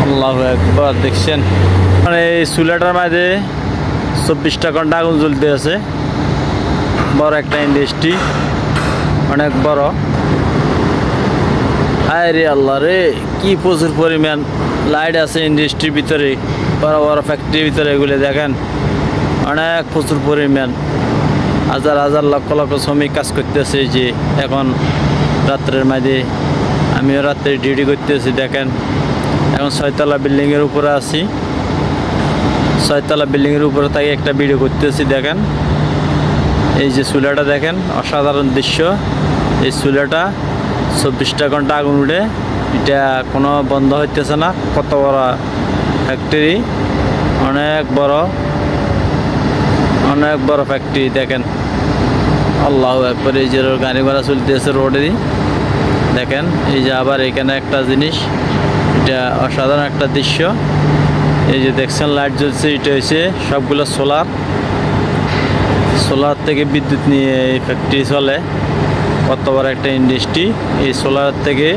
আল্লাহু আকবার। দেখছেন মানে এই চুলাটার মাঝে 24টা ঘন্টা আগুন জ্বলতে আছে। বড় একটা ইন্ডাস্ট্রি, অনেক বড়। আরে আল্লাহ রে, কি প্রচুর পরিমাণ লাইট আছে ইন্ডাস্ট্রির ভিতরে, বড় বড় ফ্যাক্টরির ভিতরে। এগুলো দেখেন অনেক প্রচুর পরিমাণ, হাজার হাজার লক্ষ লক্ষ শ্রমিক কাজ করতেছে। যে এখন রাত্রের মাঝে আমিও রাত্রে ডিউটি করতেছি। দেখেন এখন 6তলা বিল্ডিংয়ের উপরে আছি। 6তলা বিল্ডিংয়ের উপরে তাই একটা ভিডিও করতেছি। দেখেন এই যে চুলাটা দেখেন, অসাধারণ দৃশ্য। এই চুলাটা 24টা ঘন্টা আগুন উঠে, এটা কোনো বন্ধ হইতেছে না। কত বড় ফ্যাক্টরি, অনেক বড় ফ্যাক্টরি। দেখেন আল্লাহু আকবার। এই যে গাড়ি ঘোড়া চলতেছে রোডেরই। দেখেন এই যে আবার এখানে একটা জিনিস, এটা অসাধারণ একটা দৃশ্য। এই যে দেখছেন লাইট জ্বলছে, এটা হচ্ছে সবগুলো সোলার থেকে বিদ্যুৎ নিয়ে এই ফ্যাক্টরি চলে। কত বড় একটা ইন্ডাস্ট্রি, এই সোলার থেকে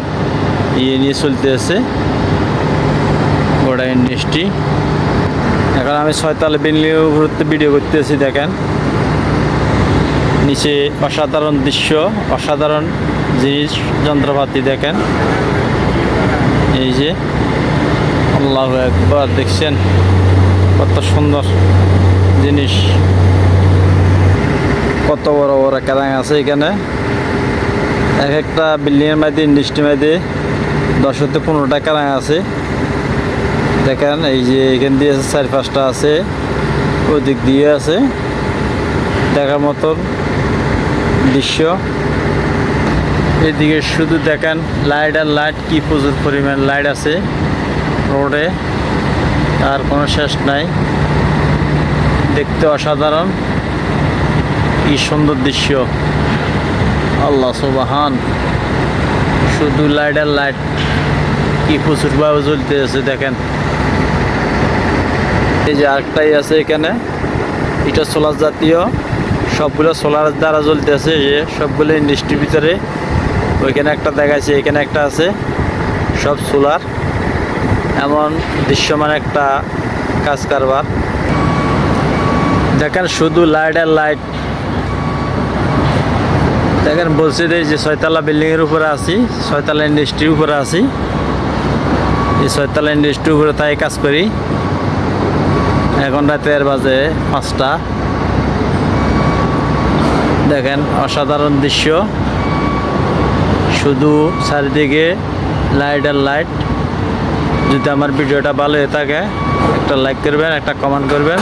নিয়ে চলতে আছে গোটা ইন্ডাস্ট্রি। এখন আমি 6তলা বিল্ডিংয়ের উপরে ভিডিও করতেছি। দেখেন নিচে অসাধারণ দৃশ্য, অসাধারণ জিনিস, যন্ত্রপাতি। দেখেন এই যে আল্লাহু আকবার। দেখছেন কত সুন্দর জিনিস, কত বড় বড় ক্যারাং আছে এখানে। এক একটা বিল্ডিংয়ের মধ্যে, ইন্ডাস্ট্রির মধ্যে 10 থেকে 15টা ক্যারাং আছে। দেখেন এই যে এখান দিয়ে 4-5টা আছে, ওদিক দিয়ে আছে। দেখার মতন দৃশ্য। এদিকে শুধু দেখেন লাইট আর লাইট, কি প্রচুর পরিমাণ লাইট আছে রোডে, আর কোনো শেষ নাই। দেখতে অসাধারণ, কি সুন্দর দৃশ্য। আল্লাহ সুবহান, শুধু লাইট আর লাইট, কি প্রচুরভাবে জ্বলতে আছে। দেখেন এই যে আরেকটাই আছে এখানে, এটা সোলার জাতীয়, সবগুলো সোলার দ্বারা জ্বলতে আছে। যে সবগুলো ইন্ডাস্ট্রির ভিতরে, ওইখানে একটা দেখাচ্ছে, এখানে একটা আছে, সব সোলার। এমন দৃশ্যমান একটা কাজ কারবার। দেখেন শুধু লাইট আর লাইট। দেখেন বলছি যে 6তলা বিল্ডিংয়ের উপরে আছি, 6তলা ইন্ডাস্ট্রির উপরে আছি। এই 6তলা ইন্ডাস্ট্রির উপরে তাই কাজ করি। এখন রাতের বাজে 5টা। দেখেন অসাধারণ দৃশ্য, শুধু চারিদিকে লাইট আর লাইট। যদি আমার ভিডিওটা ভালো হয়ে থাকে, একটা লাইক করবেন, একটা কমেন্ট করবেন,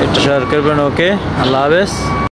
একটা শেয়ার করবেন। ওকে, আল্লাহ হাফেজ।